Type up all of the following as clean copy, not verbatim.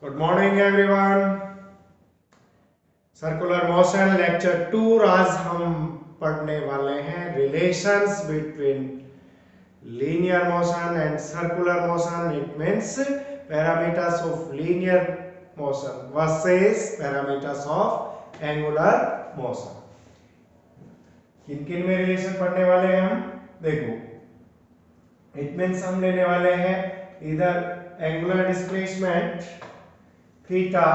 Good morning everyone. Circular motion lecture 2 आज हम पढ़ने वाले हैं relations between linear motion and circular motion. It means parameters of linear motion versus parameters of angular motion. किन किन में रिलेशन पढ़ने वाले हैं हम देखो। इट मींस हम लेने वाले हैं इधर angular displacement theta,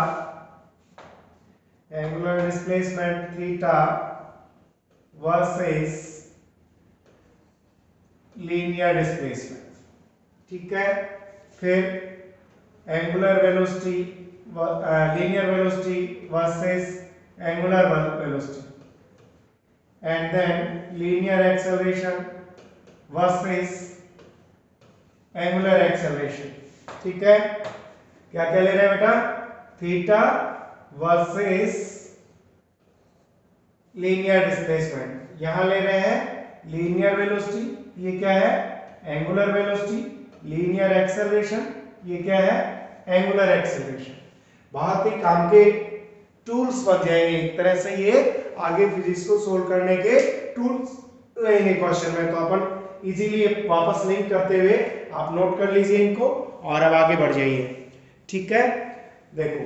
angular displacement theta versus linear displacement, ठीक है। फिर angular velocity, linear velocity versus angular velocity, and then linear acceleration versus angular acceleration, ठीक है। क्या क्या ले रहे हैं बेटा? Theta versus linear displacement. यहां ले रहे हैं लीनियर वेलोसिटी, ये क्या है? Angular velocity. लीनियर एक्सेलरेशन, ये क्या है? Angular acceleration. बहुत ही काम के टूल्स बन जाएंगे एक तरह से, ये आगे फिजिक्स को सोल्व करने के टूल्स रहेंगे क्वेश्चन में। तो अपन इजीली वापस लिंक करते हुए आप नोट कर लीजिए इनको और अब आगे बढ़ जाइए, ठीक है। देखो,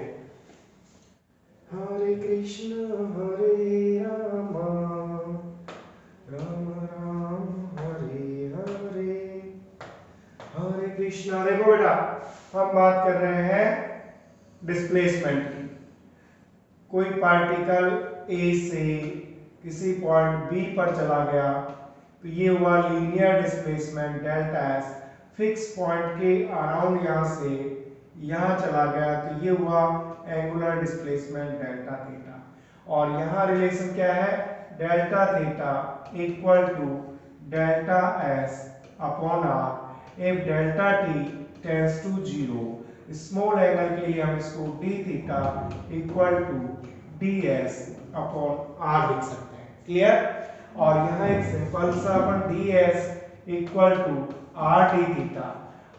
हरे कृष्ण हरे राम राम राम हरे हरे, हरे कृष्णा। देखो बेटा, हम बात कर रहे हैं डिस्प्लेसमेंट की। कोई पार्टिकल ए से किसी पॉइंट बी पर चला गया तो ये हुआ linear displacement delta S. Fix point के अराउंड यहां से यहां चला गया तो ये हुआ एंगुलर डिस्प्लेसमेंट डेल्टा थीटा। और यहां रिलेशन क्या है? Delta theta equal to delta S upon R if delta T tends to zero. Small angle के लिए हम इसको D theta equal to D S upon R लिख सकते हैं, क्लियर। और यहाँ एक सिंपल सा अपन D S equal to R D theta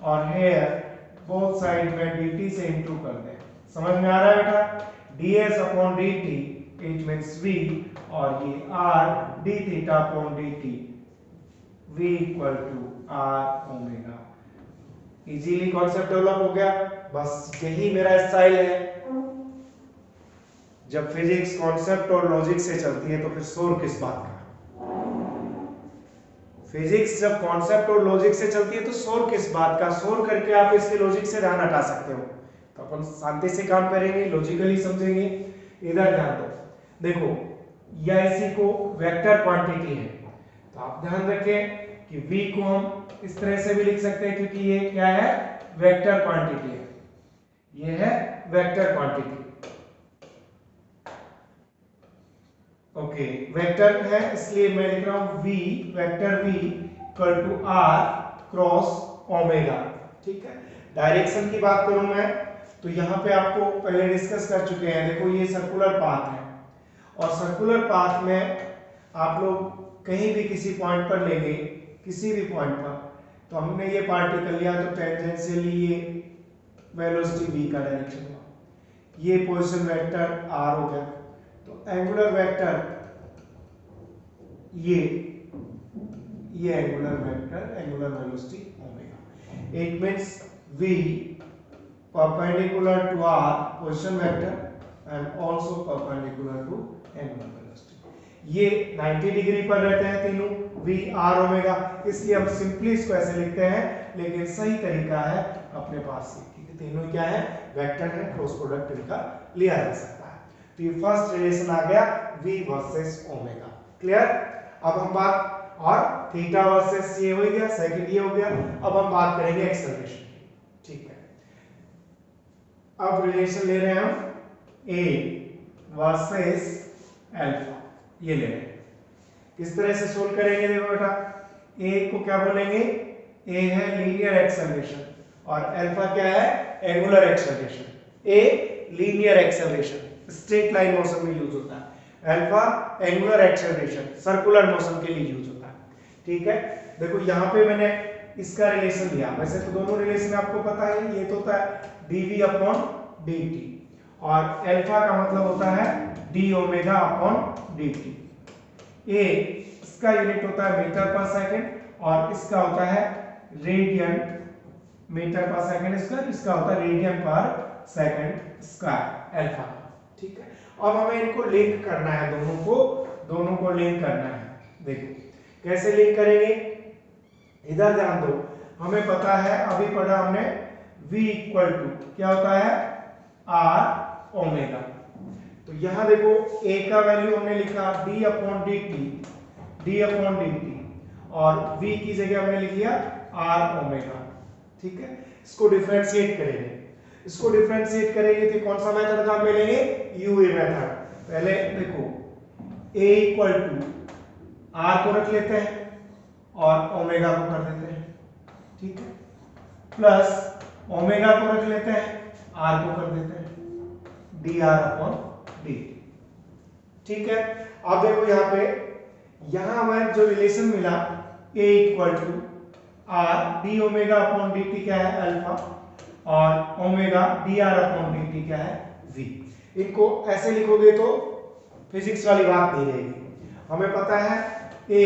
और हेयर बोथ साइड में डी टी से इंटू कर दें। समझ में आ रहा है बेटा? D S upon D T it means V, और ये R D theta upon D T, V equal to R omega. Easily concept develop हो गया। बस यही मेरा स्टाइल है। जब फिजिक्स कॉन्सेप्ट और लॉजिक से चलती है तो फिर शोर किस बात का? फिजिक्स जब कॉन्सेप्ट और लॉजिक से चलती है तो शोर किस बात का? शोर करके आप इसके लॉजिक से ध्यान हटा सकते हो। तो अपन शांति से काम करेंगे, लॉजिकली समझेंगे। इधर ध्यान दो, देखो यह इसी को वेक्टर क्वांटिटी है तो आप ध्यान रखें कि v को हम इस तरह से भी लिख सकते हैं क्योंकि ये क्या है? वेक्टर क्वांटिटी है। ये है वेक्टर क्वांटिटी, ओके। वेक्टर है इसलिए मैं लिख रहा हूं v, vector v equal to r cross omega, ठीक है। डायरेक्शन की बात करूं मैं तो यहां पे आपको पहले डिस्कस कर चुके हैं। देखो ये सर्कुलर पाथ है और सर्कुलर पाथ में आप लोग कहीं भी किसी पॉइंट पर लेंगे, किसी भी पॉइंट पर, तो हमने ये पार्टिकल लिया तो टेंजेंशियली ये वेलोसिटी v का डायरेक्शन हुआ, ये पोजीशन वेक्टर r हो गया। तो एंगुलर वेक्टर ये angular vector, angular velocity omega. It means v perpendicular to r position vector and also perpendicular to angular velocity। ये 90 डिग्री पर रहते हैं तीनों, v r ओमेगा, इसलिए हम सिंपली इसको ऐसे लिखते हैं। लेकिन सही तरीका है अपने पास से क्योंकि तीनों क्या है? वेक्टर है, क्रॉस प्रोडक्ट इनका लिया जा सकता है। तो ये फर्स्ट रिलेशन आ गया v वर्सेस ओमेगा, क्लियर। अब हम बात, और थीटा वर्सेस ये हो गया, सेकंड ये हो गया। अब हम बात करेंगे एक्सेलरेशन की, ठीक है। अब रिलेशन ले रहे हैं हम a वर्सेस अल्फा, ये ले रहे हैं। किस तरह से सोल्व करेंगे? देखो बेटा, a को क्या बोलेंगे? a है लीनियर एक्सेलरेशन और अल्फा क्या है? Angular acceleration. a linear acceleration straight line motion में यूज होता है, alpha angular acceleration circular motion के लिए यूज होता है, ठीक है। देखो यहां पे मैंने इसका रिलेशन लिया, वैसे तो दोनों रिलेशन आपको पता है, ये तो होता है dv अपॉन dt, और अल्फा का मतलब होता है d omega upon dt। a इसका यूनिट होता है मीटर पर सेकंड और इसका होता है रेडियन मीटर पर सेकंड स्क्वायर, इसका होता है रेडियन पर सेकंड स्क्वायर अल्फा। ठीक है, अब हमें इनको लिंक करना है, दोनों को लिंक करना है। देखो कैसे लिंक करेंगे, इधर ध्यान दो, हमें पता है अभी पढ़ा हमने v इक्वल टू क्या होता है r ओमेगा। तो यहां देखो a का वैल्यू हमने लिखा d अपॉन dt और v की जगह हमने लिख लिया r ओमेगा। ठीक है, इसको डिफरेंशिएट करेंगे तो कौन सा मेथड काम में लेंगे, यूए मेथड। पहले देखो a इक्वल टू r को रख लेते हैं और ओमेगा को कर देते हैं। ठीक है, प्लस ओमेगा को रख लेते हैं, r को कर देते हैं dr अपॉन dt। ठीक है, अब देखो यहां हमें जो रिलेशन मिला a equal to r d omega upon dt क्या है अल्फा, और ओमेगा dr अपॉन dt क्या है v। इनको ऐसे लिखोगे तो फिजिक्स वाली बात नहीं रहेगी। हमें पता है a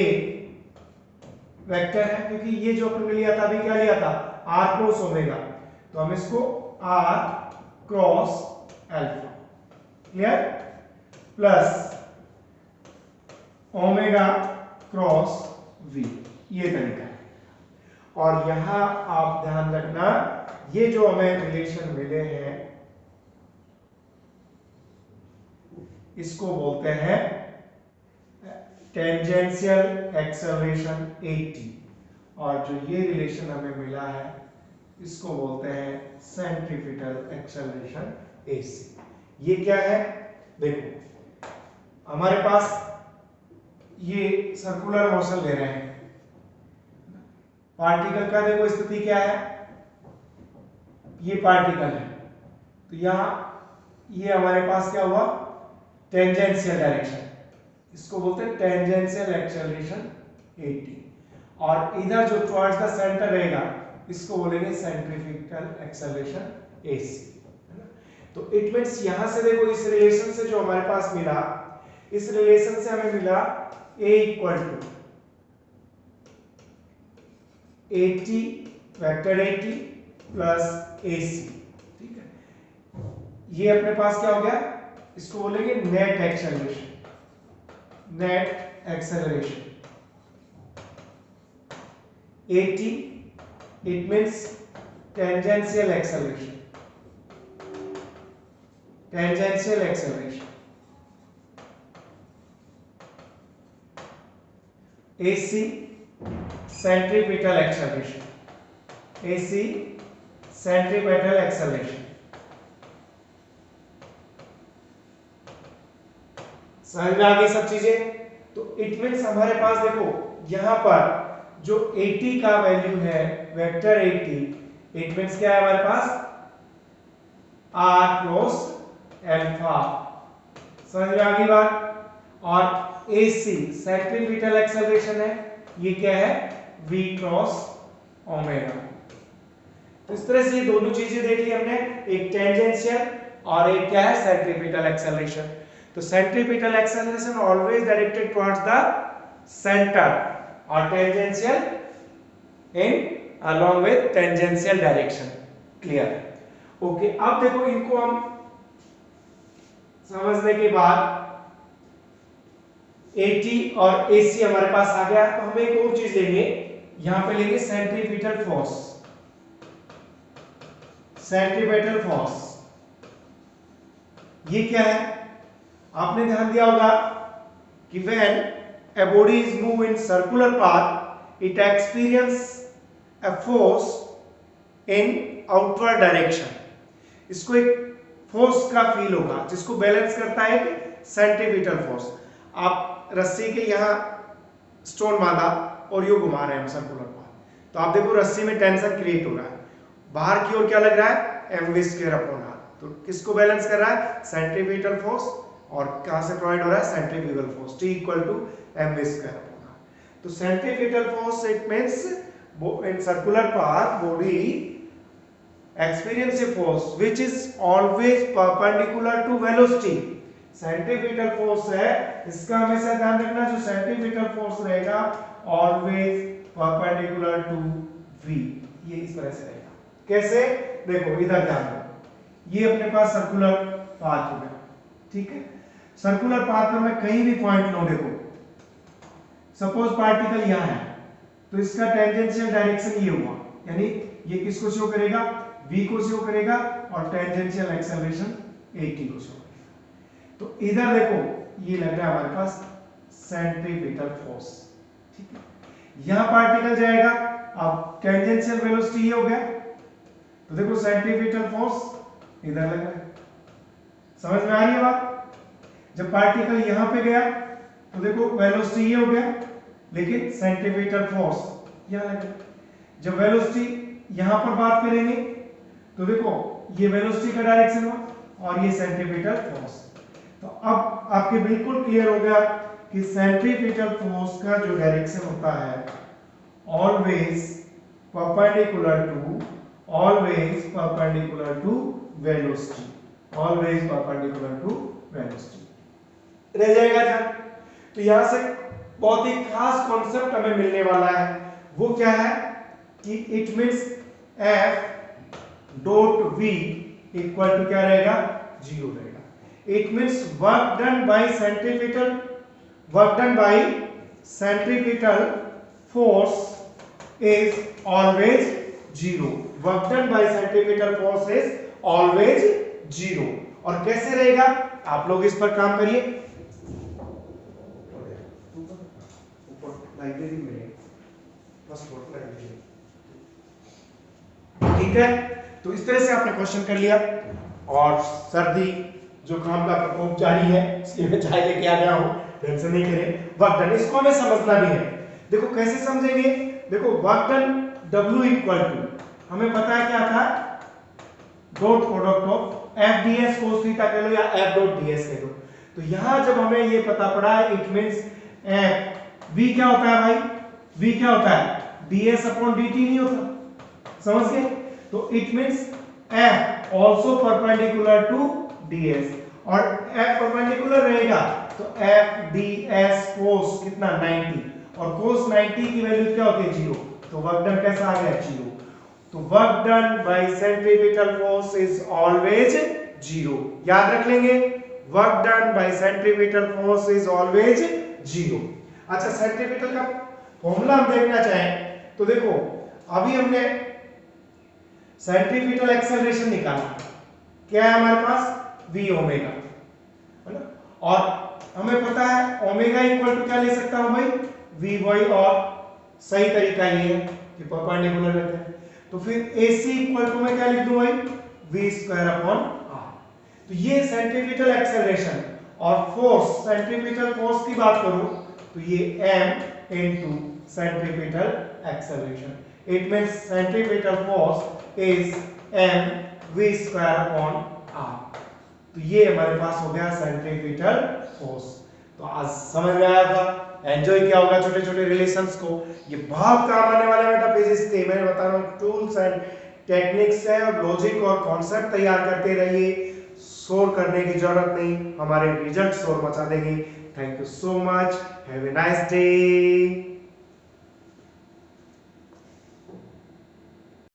वेक्टर है, क्योंकि ये जो अपन ने लिया था अभी क्या लिया था r क्रॉस ओमेगा, तो हम इसको r cross alpha, clear, plus omega cross v, ये तरीका है। और यहां आप ध्यान रखना, ये जो हमें रिलेशन मिले हैं इसको बोलते हैं टेंजेंशियल एक्सेलरेशन at, और जो ये रिलेशन हमें मिला है इसको बोलते हैं सेंट्रीपिटल एक्सेलरेशन ac। ये क्या है, देखो हमारे पास ये सर्कुलर मोशन ले रहे हैं, पार्टिकल का देखो स्थिति क्या है, ये पार्टिकल है, तो यहां ये हमारे पास क्या हुआ टेंजेंशियल डायरेक्शन, इसको बोलते हैं टेंजेंशियल एक्सेलरेशन at, और इधर जो टुवर्ड्स द सेंटर रहेगा इसको बोलेंगे सेंट्रीपिटल एक्सेलरेशन ac, है ना। तो इट मींस यहां से देखो इस रिलेशन से जो हमारे पास मिला, इस रिलेशन से हमें मिला a equal to at vector at plus ac। ठीक है, ये अपने पास क्या हो गया, इसको बोलेंगे net acceleration, at it means tangential acceleration, ac centripetal acceleration, समझ में आ गई सब चीजें। तो इट मींस हमारे पास देखो यहां पर जो at का वैल्यू है वेक्टर at, इट मींस क्या है हमारे पास r क्रॉस अल्फा, समझ में आ गई बात। और ac सेंट्रीपिटल एक्सेलरेशन है, ये क्या है v क्रॉस ओमेगा। तो इस तरह से ये दोनों चीजें देख ली हमने, एक टेंजेंशियल और एक क्या है सेंट्रीपिटल एक्सेलरेशन। तो centripetal acceleration always directed towards the centre और tangential in along with tangential direction, clear. Okay, अब देखो इनको हम समझने के बाद AT और AC हमारे पास आ गया, तो हम एक और चीज लेंगे, यहां पे लेंगे सेंट्रीपिटल फोर्स। ये क्या है, आपने ध्यान दिया होगा कि when a body is moved in circular path it experience a force in outward direction। इसको एक फोर्स का फील होगा जिसको बैलेंस करता है एक सेंट्रीपिटल फोर्स। आप रस्सी के यहाँ स्टोन बांधा और यो घुमा रहे हैं सर्कुलर पाथ, तो आप देखो रस्सी में टेंशन क्रिएट हो रहा है, बाहर की ओर क्या लग रहा है mv स्क्वायर अपॉन r। तो किसको बैलेंस कर रहा है सेंट्रीपिटल फोर्स, और कहां से प्रोवाइड हो रहा है centrifugal force T equal to mv square upon r। तो centripetal force it means in circular path body experience force which is always perpendicular to velocity. Centripetal force है, इसका हमेशा ध्यान रखना, जो सेंट्रीपिटल फोर्स रहेगा ऑलवेज परपेंडिकुलर टू v, ये इस तरह से रहेगा। कैसे, देखो इधर ध्यान दो, ये अपने पास सर्कुलर पाथ हो गया, ठीक है। सर्कुलर पाथ पर मैं कहीं भी पॉइंट लूं, देखो सपोज पार्टिकल यहां है, तो इसका टेंजेंशियल डायरेक्शन ये हुआ, यानी ये किसको शो करेगा, v को शो करेगा, और टेंजेंशियल एक्सेलरेशन at को शो करेगा। तो इधर देखो ये लग रहा है हमारे पास सेंट्रीपिटल फोर्स, ठीक है। यहां पार्टिकल जाएगा, अब टेंजेंशियल वेलोसिटी ये हो गया, तो देखो सेंट्रीपिटल फोर्स इधर लग रहा है, समझ में आ रही है बात। जब पार्टिकल यहां पे गया तो देखो वेलोसिटी ये हो गया, लेकिन सेंट्रीपिटल फोर्स यहां लग गया। जब वेलोसिटी यहां पर बात करेंगे तो देखो ये वेलोसिटी का डायरेक्शन हुआ और ये सेंट्रीपिटल फोर्स। तो अब आपके बिल्कुल क्लियर हो गया कि सेंट्रीपिटल फोर्स का जो डायरेक्शन होता है always perpendicular to velocity, always perpendicular to velocity रह जाएगा ध्यान। तो यहां से बहुत ही खास कॉन्सेप्ट हमें मिलने वाला है, वो क्या है कि it means F dot V equal to क्या रहेगा, 0 रहेगा। It means work done by centripetal force is always 0, work done by centripetal force is always 0। और कैसे रहेगा, आप लोग इस पर काम करिए, लाइब्रेरी में फर्स्ट फ्लोर पर लाइब्रेरी, ठीक है। तो इस तरह से आपने क्वेश्चन कर लिया, और सर्दी जुकाम का प्रकोप जारी है, इसलिए मैं चाय लेके आ गया हूं, टेंशन नहीं करें। वर्क डन इसको हमें समझना भी है, देखो कैसे समझेंगे, देखो work done W equal to हमें पता है क्या था, dot product of F ds cos theta कह लो या F डॉट ds कह लो। तो यहां जब हमें ये पता पड़ा, इट मींस V क्या होता है भाई, V क्या होता है, ds अपॉन dt नहीं होता, समझ गए। तो it means F also perpendicular to ds, और F परपेंडिकुलर रहेगा तो F ds cos कितना 90, और cos 90 की वैल्यू क्या होती है 0, तो वर्क डन कैसा आ गया 0। तो work done by centripetal force is always 0, याद रख लेंगे, work done by centripetal force is always 0। अच्छा, सेंट्रीपिटल का फॉर्मूला हम देखना चाहें तो देखो अभी हमने सेंट्रीपिटल एक्सेलरेशन निकाला, क्या है हमारे पास v ओमेगा, है ना, और हमें पता है ओमेगा इक्वल टू क्या ले सकता हूं भाई, v बाई, और सही तरीका ये है कि परपेंडिकुलर रहते हैं, तो फिर AC इक्वल टू मैं क्या लिख दूं भाई, v स्क्वायर अपॉन r। तो ये सेंट्रीपिटल एक्सेलरेशन, और फोर्स सेंट्रीपिटल फोर्स की बात करूं तो ये m into centripetal acceleration, it means centripetal force is m v square upon r। तो ये हमारे पास हो गया सेंट्रीपिटल फोर्स। तो आज समझ में आया था, एंजॉय किया होगा छोटे छोटे रिलेशंस को, ये बहुत काम आने वाले बेटा फिजिक्स के, मैं बता रहा हूँ टूल्स एंड टेक्निक्स है, और लॉजिक और कॉन्सेप्ट तैयार करते रहिए, शोर करने की जरूरत नहीं, हमारे रिजल्ट शोर मचा देंगे। Thank you so much, have a nice day.